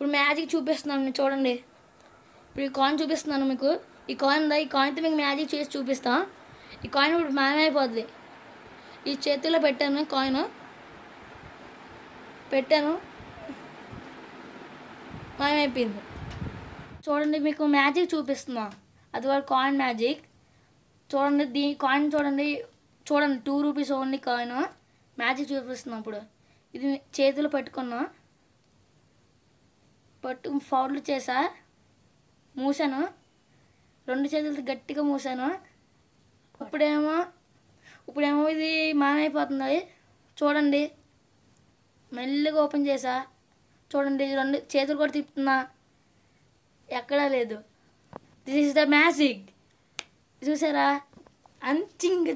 ఇప్పుడు మ్యాజిక్ చూపిస్తున్నాను చూడండి. ఇప్పుడు ఈ కాయిన్ చూపిస్తున్నాను మీకు. ఈ కాయిన్తో మీకు మ్యాజిక్ చేసి చూపిస్తాను. ఈ కాయిన్ ఇప్పుడు మాయమైపోద్ది. ఈ చేతిలో పెట్టాను, కాయిన్ పెట్టాను, మాయమైపోయింది. చూడండి మీకు మ్యాజిక్ చూపిస్తున్నా. అది కూడా కాయిన్ మ్యాజిక్. చూడండి కాయిన్ చూడండి 2 రూపీస్ ఓన్లీ కాయిన్. మ్యాజిక్ చూపిస్తున్నా. ఇప్పుడు ఇది చేతిలో పెట్టుకున్నా, ఫౌల్డ్ చేసా, మూసాను, 2 చేతులతో గట్టిగా మూసాను. ఇప్పుడేమో ఇది మాయమైపోతుంది. చూడండి మెల్లిగా ఓపెన్ చేసా. చూడండి 2 చేతులు కూడా తిప్పుతున్నా, ఎక్కడా లేదు. This is the magic. చూసారా? అంచింగ